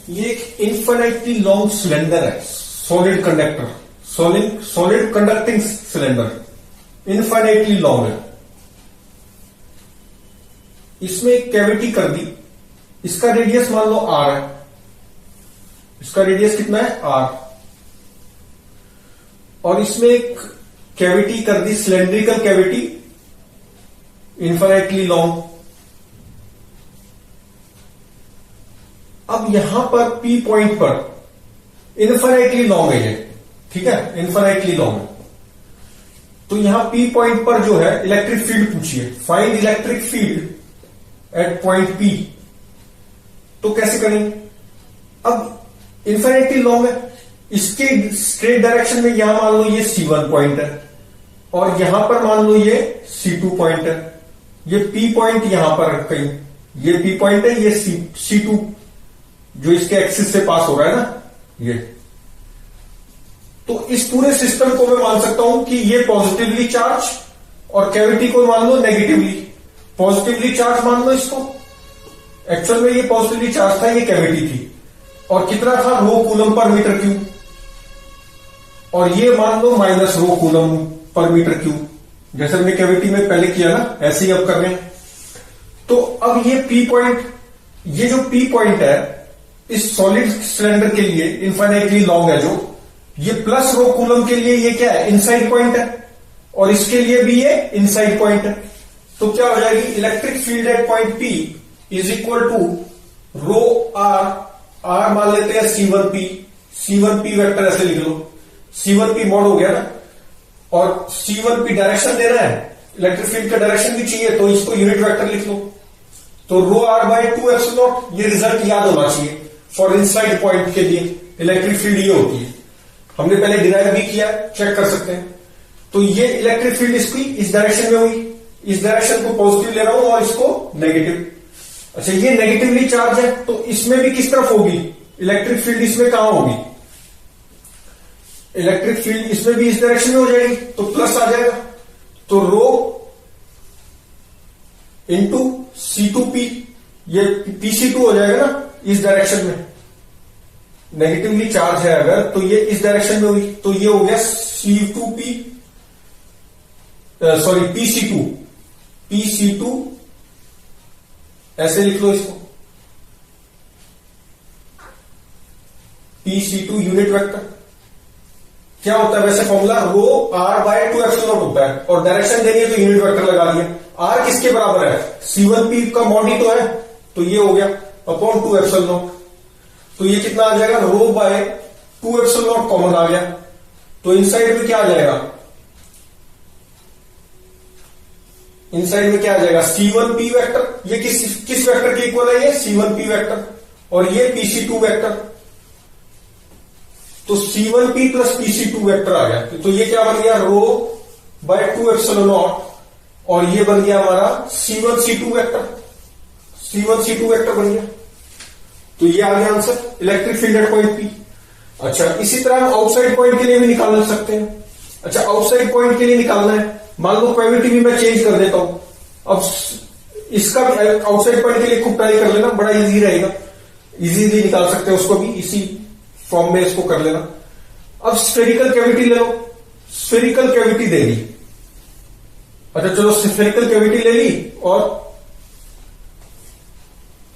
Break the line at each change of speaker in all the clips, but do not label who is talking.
ये एक infinitely long cylinder है, solid conductor, solid conducting cylinder infinitely long है। इसमें एक कैविटी कर दी, इसका रेडियस मान लो r है, इसका रेडियस कितना है r, और इसमें एक कैविटी कर दी, सिलेंड्रिकल कैविटी इन्फिनिटली लॉन्ग। अब यहां पर P पॉइंट पर इन्फिनिटली लॉन्ग है ये, ठीक है, इन्फिनिटली लॉन्ग है। तो यहां P पॉइंट पर जो है इलेक्ट्रिक फील्ड पूछिए, find electric field at point P। तो कैसे करेंगे? अब इन्फिनिटली लॉन्ग है, इसके स्ट्रेट डायरेक्शन में यहां मान लो ये C1 पॉइंट है और यहां पर मान लो ये C2 पॉइंट है। ये P पॉइंट यहां पर कहीं, ये P पॉइंट है, ये C2 जो इसके एक्सिस से पास हो रहा है ना ये। तो इस पूरे सिस्टम को मैं मान सकता हूं कि ये पॉजिटिवली चार्ज और कैविटी को मान लो नेगेटिवली। पॉजिटिवली चार्ज मान लो इसको, एक्चुअल में ये पॉजिटिवली चार्ज था, ये कैविटी थी, और कितना था rho coulomb per metre cube, और ये मान लो minus rho coulomb per metre cube, जैसे हमने कैविटी में पहले किया ना, ऐसे ही अब कर रहे हैं। तो अब ये P पॉइंट, ये जो P पॉइंट है इस सॉलिड सिलेंडर के लिए इन्फिनिटली लॉन्ग है, जो ये प्लस रो कूलम के लिए ये क्या है, इनसाइड पॉइंट है, और इसके लिए भी ये इनसाइड पॉइंट है। तो क्या हो जाएगी, electric field at point P is equal to rho r मान लेते हैं C1P वेक्टर ऐसे लिख लो, C1P मॉड हो गया ना, और C1P डायरेक्शन देना है, इलेक्ट्रिक फील्ड का डायरेक्शन भी चाहिए, तो इसको यूनिट वेक्टर लिख लो। तो रो r बाय 2 एप्सिलॉन, ये रिजल्ट याद होना चाहिए फॉर इनसाइड पॉइंट के लिए इलेक्ट्रिक फील्ड ये होती है, हमने पहले डिराइव भी किया, चेक कर सकते हैं। तो ये इलेक्ट्रिक फील्ड इसकी इस डायरेक्शन में हुई, इस डायरेक्शन को पॉजिटिव ले रहा हूं और इसको नेगेटिव। अच्छा, ये नेगेटिवली चार्ज है, तो इसमें भी किस तरफ होगी इलेक्ट्रिक फील्ड, इसमें कहां होगी इलेक्ट्रिक फील्ड, इसमें भी इस डायरेक्शन में हो जाएगी, तो प्लस आ जाएगा। तो रो इंटू C2P, ये PC2 हो जाएगा ना इस डायरेक्शन में, नेगेटिवली चार्ज है अगर, तो ये इस डायरेक्शन में हुई, तो ये हो गया C2P, सॉरी PC2 ऐसे लिख लो इसको, PC2 यूनिट वेक्टर। क्या होता है वैसे फॉर्मूला, रो r बाय 2 एप्सिलॉन होता है, और डायरेक्शन देनी है तो यूनिट वेक्टर लगा दिया। r किसके बराबर है, C1P का मॉड ही तो है, तो ये हो गया अपॉन 2 एप्सिलॉन। तो ये कितना आ जाएगा, रो बाय 2 एप्सिलॉन कॉमन आ गया, तो इनसाइड में क्या आ जाएगा, इनसाइड में क्या आ जाएगा C1P वेक्टर, ये किस वेक्टर के इक्वल है, ये C1P वेक्टर, और ये PC2 वेक्टर। तो C1P प्लस PC2 वेक्टर आ गया, तो ये क्या बन गया, रो बाय 2 एप्सिलॉन नॉट, और ये बन गया हमारा C1C2 वेक्टर बन गया। तो ये आ गया answer, electric field at point P। अच्छा, इसी तरह हम आउटसाइड पॉइंट के लिए भी निकाल सकते हैं। अच्छा, आउटसाइड पॉइंट के लिए निकालना है, मान लो कैविटी भी मैं चेंज कर देता हूं, अब इसका भी आउटसाइड पॉइंट के लिए खूब ट्राई कर लेना, बड़ा इजी रहेगा, इजीली निकाल सकते हैं उसको भी, इसी फॉर्म में इसको कर लेना। अब स्फेरिकल कैविटी ले लो, स्फेरिकल कैविटी दे ली। अच्छा चलो, स्फेरिकल कैविटी ले ली और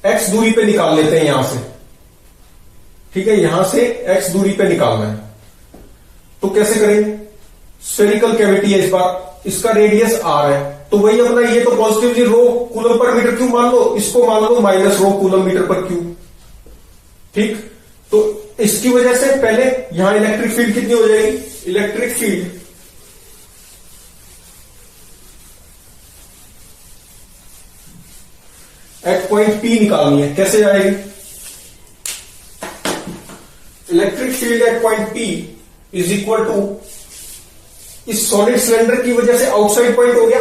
x दूरी पे निकाल लेते हैं यहां से, ठीक है, यहां से x दूरी पे निकालना है। तो कैसे करेंगे, स्फेरिकल कैविटी है इस बार, इसका रेडियस r है, तो वही अपना ये तो पॉजिटिवली रो कूलम पर मीटर क्यूब मान लो, इसको मान लो माइनस रो कूलम मीटर पर क्यूब, ठीक। तो इसकी वजह से पहले यहां इलेक्ट्रिक फील्ड कितनी हो जाएगी, electric field at point P निकालनी है, कैसे आएगी, electric field at point P is equal to, इस सॉलिड सिलेंडर की वजह से आउटसाइड पॉइंट हो गया,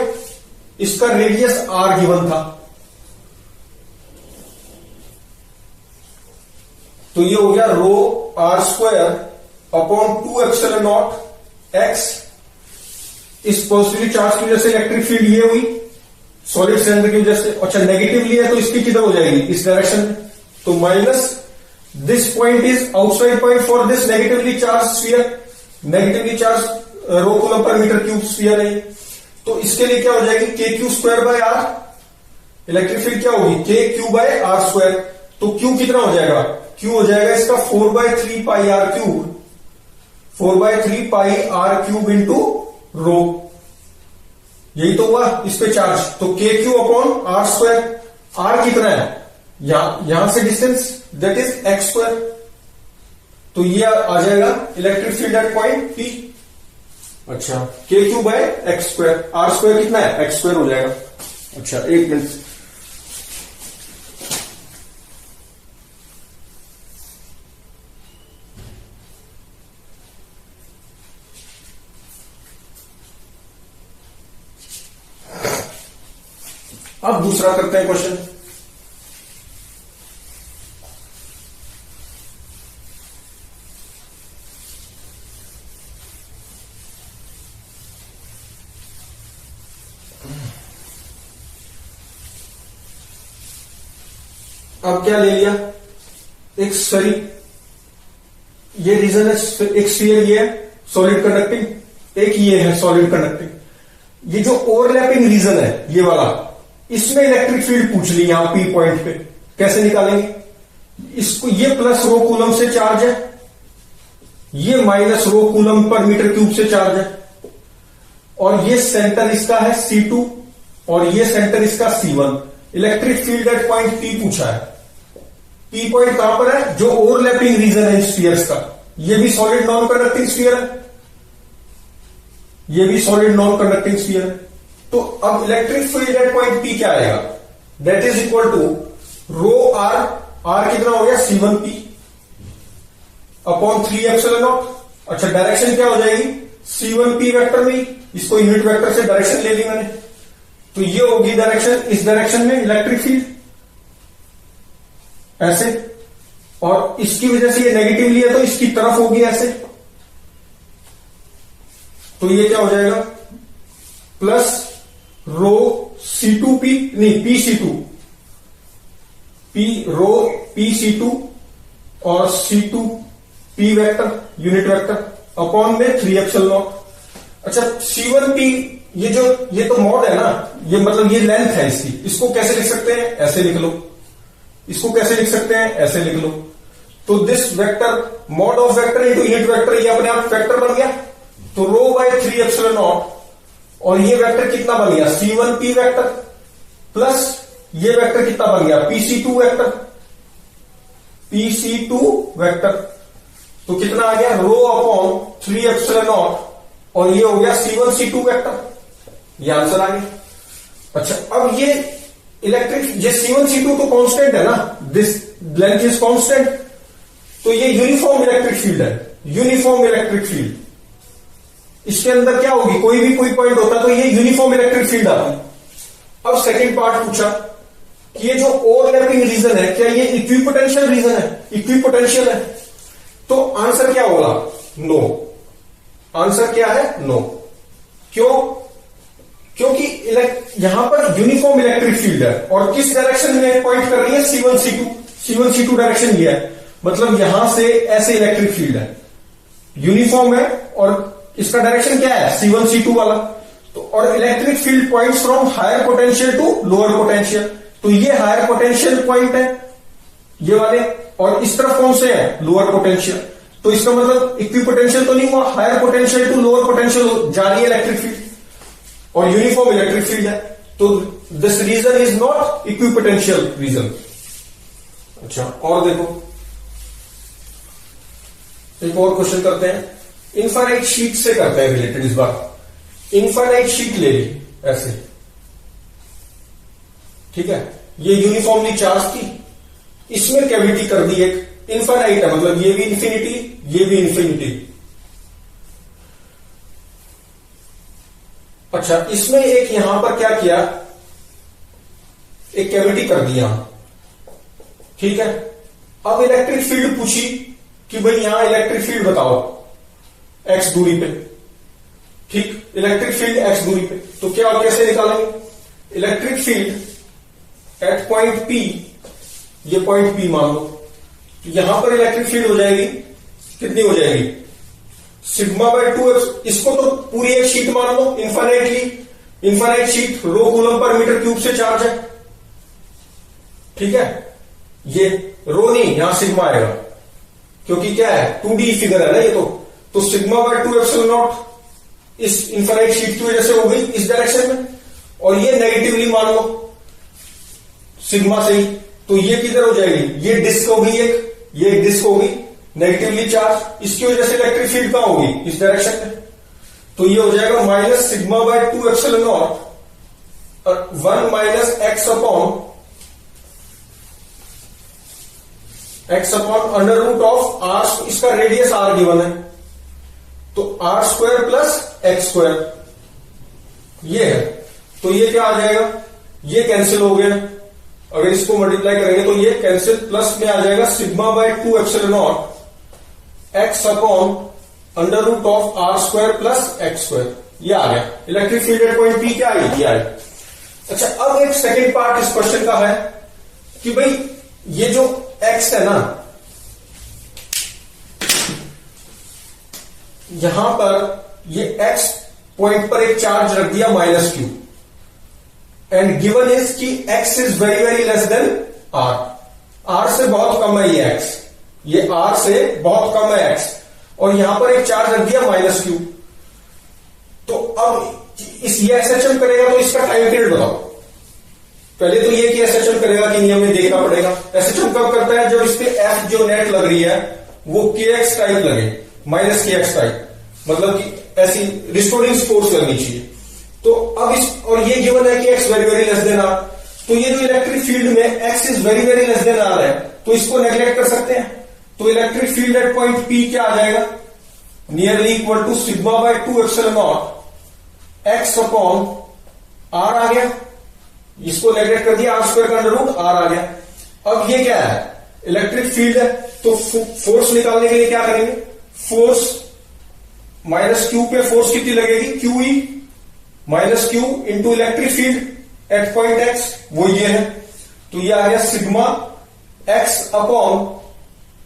इसका रेडियस r गिवन था, तो ये हो गया रो r square upon 2 epsilon not x। इस पॉजिटिवली चार्ज की वजह से इलेक्ट्रिक फील्ड ये हुई, सॉलिड सिलेंडर की वजह से। अच्छा, नेगेटिवली है तो इसकी किधर हो जाएगी, इस डायरेक्शन में, तो minus this point is outside point for this negatively charge sphere, negatively charge rho coulomb per metre cube sphere है। तो इसके लिए क्या हो जाएगी, K q square by r, electric field क्या होगी, K q by r square. तो क्यू कितना हो जाएगा, क्यू हो जाएगा इसका 4/3 pi r cube, 4/3 pi r cube into rho, यही तो हुआ इस पे चार्ज। तो के q upon r square, r कितना है यहां से distance, that is x square. तो ये आ जाएगा electric field at point P. अच्छा, k q by x square, r square कितना है, एक्स स्क्वायर हो जाएगा। अच्छा, एक मिनट, अब दूसरा करते हैं क्वेश्चन। अब क्या ले लिया, एक स्फीयर, ये रीजन है, एक स्फीयर ये है सॉलिड कंडक्टिंग, एक ये है सॉलिड कंडक्टिंग। ये जो ओवरलैपिंग रीजन है ये वाला, इसमें इलेक्ट्रिक फील्ड पूछ ली यहां पी पॉइंट पे, कैसे निकालेंगे इसको, ये प्लस रो कूलम से चार्ज है, ये minus rho coulomb per metre cube से चार्ज है, और ये सेंटर इसका है C2 और ये सेंटर इसका C1। Electric field at point P पूछा है। P पॉइंट कहां पर है, जो ओवरलैपिंग रीजन है स्फीयर्स का, ये भी सॉलिड नॉन कंडक्टिंग स्फीयर है, ये भी सॉलिड नॉन कंडक्टिंग स्फीयर है। तो अब electric field at point P क्या आएगा, that is equal to rho r, r कितना हो गया C1P अपॉन 3 एप्सिलॉन नॉट। अच्छा, डायरेक्शन क्या हो जाएगी, C1P वेक्टर में, इसको यूनिट वेक्टर से डायरेक्शन ले ली मैंने, तो ये होगी डायरेक्शन, इस डायरेक्शन में इलेक्ट्रिक फील्ड ऐसे, और इसकी वजह से ये नेगेटिवली है तो इसकी तरफ होगी ऐसे। तो ये क्या हो जाएगा, प्लस रो C2P, नहीं PC2, P रो PC2 और C2P vector unit vector upon में 3 एप्सिलॉन नॉट। अच्छा, C1P ये तो मॉड है ना, ये मतलब ये लेंथ है इसकी, इसको कैसे लिख सकते हैं, ऐसे लिख लो, इसको कैसे लिख सकते हैं, ऐसे लिख लो। तो this vector mod of vector into unit vector, ये अपने आप वेक्टर बन गया। तो रो बाय 3 एप्सिलॉन नॉट, और ये वेक्टर कितना बन गया, C1P वेक्टर, प्लस ये वेक्टर कितना बन गया, PC2 वेक्टर, PC2 वेक्टर। तो कितना आ गया, रो अपॉन 3 एप्सिलॉन नॉट, और ये हो गया C1 C2 वेक्टर, ये आंसर आ गया। अच्छा, अब ये इलेक्ट्रिक, ये C1 C2 तो कांस्टेंट है ना, दिस लेंथ इज कांस्टेंट, तो ये यूनिफॉर्म इलेक्ट्रिक फील्ड है, यूनिफॉर्म इलेक्ट्रिक फील्ड। इसके अंदर क्या होगी, कोई भी कोई पॉइंट होता तो ये यूनिफॉर्म इलेक्ट्रिक फील्ड आती। अब सेकंड पार्ट पूछा कि ये जो ओवरलैपिंग रीजन है, क्या ये इक्विपोटेंशियल रीजन है, इक्विपोटेंशियल है। तो आंसर क्या होगा, नो। आंसर क्या है, नो। क्यों, क्योंकि यहां पर यूनिफॉर्म इलेक्ट्रिक फील्ड है, और किस डायरेक्शन में पॉइंट कर रही है, C1 C2, C1 C2 direction ये है, मतलब यहां से ऐसे इलेक्ट्रिक फील्ड है, यूनिफॉर्म है, और इसका डायरेक्शन क्या है, C1 C2 वाला। तो और electric field points from higher potential to lower potential, तो ये हायर पोटेंशियल पॉइंट है ये वाले, और इस तरफ कौन से है, लोअर पोटेंशियल। तो इसका मतलब इक्विपोटेंशियल तो नहीं हुआ, higher potential to lower potential जा रही है इलेक्ट्रिक फील्ड, और यूनिफॉर्म इलेक्ट्रिक फील्ड है। तो this region is not equipotential region. अच्छा, और देखो, एक और क्वेश्चन करते हैं, इनफाइनाइट शीट से करते हैं रिलेटेड। इस बार इनफाइनाइट शीट ले ली ऐसे, ठीक है, ये यूनिफॉर्मली चार्ज थी, इसमें कैविटी कर दी एक, इनफाइनाइट है मतलब ये भी इंफिनिटी, ये भी इंफिनिटी। अच्छा, इसमें एक यहां पर क्या किया, एक कैविटी कर दी यहां, ठीक है। अब इलेक्ट्रिक फील्ड पूछी कि भाई यहां इलेक्ट्रिक फील्ड बताओ x दूरी पे, ठीक, इलेक्ट्रिक फील्ड x दूरी पे। तो क्या कैसे निकालेंगे, electric field at point P, ये पॉइंट P मान लो, तो यहां पर इलेक्ट्रिक फील्ड हो जाएगी, कितनी हो जाएगी, सिग्मा बाय 2। इसको तो पूरी एक शीट मान लो, इनफाइनाइट शीट, रो कूलम पर मीटर क्यूब से चार्ज है, ठीक है। ये रो नहीं, यहां सिग्मा आएगा, क्योंकि क्या है 2D फिगर है ना ये तो सिग्मा बाय 2 एप्सिलॉन नॉट इस इनफाइनाइट शीट की वजह से हो गई इस डायरेक्शन में, और ये नेगेटिवली मान लो सिग्मा से ही, तो ये किधर हो जाएगी, ये डिस्क होगी ये एक डिस्क होगी नेगेटिवली चार्ज, इसकी वजह से इलेक्ट्रिक फील्ड कहां होगी, इस डायरेक्शन में। तो ये हो जाएगा minus sigma by 2 epsilon naught और 1 minus x upon under root of r, इसका रेडियस आर गिवन है, तो r square plus x square ये है। तो ये क्या आ जाएगा, ये कैंसिल हो गया, अगर इसको मल्टीप्लाई करेंगे तो ये कैंसिल, प्लस में आ जाएगा sigma by 2 epsilon not x upon under root of r square plus x square, ये आ गया। Electric field at point P क्या आई, ये आई। अच्छा, अब एक सेकेंड पार्ट इस क्वेश्चन का है कि भाई ये जो एक्स है ना, यहां पर ये एक्स पॉइंट पर एक चार्ज रख दिया minus q, and given is कि x is very very less than r, r से बहुत कम है ये एक्स, ये आर से बहुत कम है एक्स, और यहां पर एक चार्ज रख दिया माइनस क्यू। तो अब इस ये एसएचएम करेगा तो इसका टाइम पीरियड बताओ। पहले तो ये कि एसएचएम करेगा कि नहीं हमें देखना पड़ेगा। एसएचएम कब करता है, जब इस पे एफ जो नेट लग रही है वो केएक्स टाइप लगे, माइनस केएक्स टाइप, मतलब कि ऐसी रिस्टोरिंग फोर्स लगनी चाहिए। तो अब इस, और ये गिवन है कि x very very less than r, तो ये जो इलेक्ट्रिक फील्ड में x is very very less than r है, तो इसको नेग्लेक्ट कर सकते हैं। तो electric field at point P क्या आ जाएगा, nearly equal to sigma by 2 epsilon not x upon r आ गया, इसको नेग्लेक्ट कर दिया, आर स्क्वायर का अंडर रूट आर आ गया। अब ये क्या है, इलेक्ट्रिक फील्ड है, तो फोर्स निकालने के लिए क्या करेंगे, फोर्स माइनस क्यू पे फोर्स कितनी लगेगी, q E minus q into electric field at point x, वो ये है। तो ये आ गया sigma x upon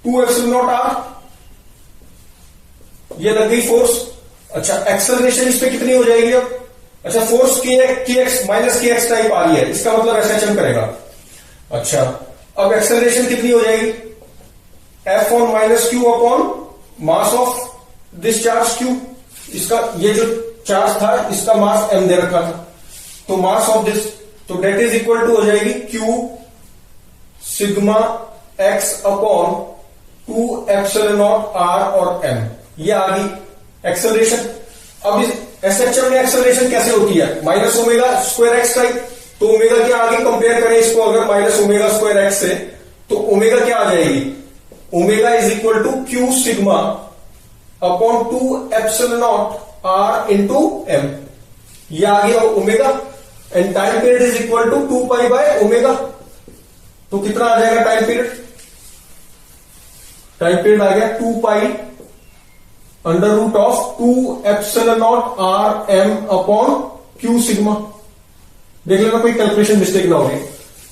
2 epsilon naught r, ये लग गई फोर्स। अच्छा, एक्सेलरेशन इस पे कितनी हो जाएगी अब, अच्छा फोर्स के एक्स माइनस के एक्स टाइप आ रही है, इसका मतलब एसएचएम करेगा। अच्छा, अब एक्सेलरेशन कितनी हो जाएगी, F on minus Q upon mass of this charge Q, इसका ये जो चार्ज था इसका मास एम दे रखा था, तो मास ऑफ दिस, तो डेट इज इक्वल टू हो जाएगी q sigma x upon 2 epsilon naught r और एम, ये आ गई एक्सेलरेशन। अब इस एसएचएम में एक्सेलरेशन कैसे होती है, minus omega square x type, तो ओमेगा क्या आगे कंपेयर करें इसको, अगर माइनस ओमेगा स्क्वायर एक्स से, तो ओमेगा क्या आ जाएगी, omega is equal to q sigma upon 2 epsilon naught r into m, ये आ गया omega, and time period is equal to 2 pi by omega. तो कितना आ जाएगा टाइम पीरियड, टाइम पीरियड आ गया 2 pi under root of 2 epsilon naught r m upon q sigma. देख लेना कोई कैलकुलेशन मिस्टेक ना होगी।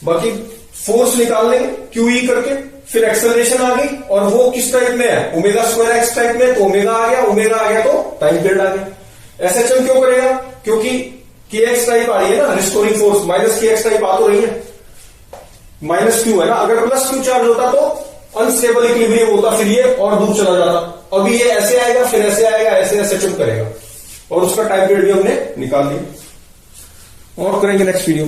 बाकी फोर्स निकाल लेंगे क्यू ई करके, फिर एक्सेलरेशन आ गई, और वो किस टाइप में है, ओमेगा स्क्वायर एक्स टाइप में, तो ओमेगा आ गया, ओमेगा आ गया तो टाइम पीरियड आ गया। एसएचएम क्यों करेगा, क्योंकि के एक्स टाइप आ रही है ना, रिस्टोरिंग फोर्स माइनस के एक्स टाइप आ तो रही है, माइनस क्यू है ना, अगर प्लस क्यू चार्ज होता तो अनस्टेबल इक्विलिब्रियम होता, फिर ये और दूर चला जाता। अभी ये ऐसे आएगा, फिर ऐसे आएगा, ऐसे एसएचएम करेगा, और उसका टाइम पीरियड भी हमने निकाल दिया, और करेंगे नेक्स्ट वीडियो।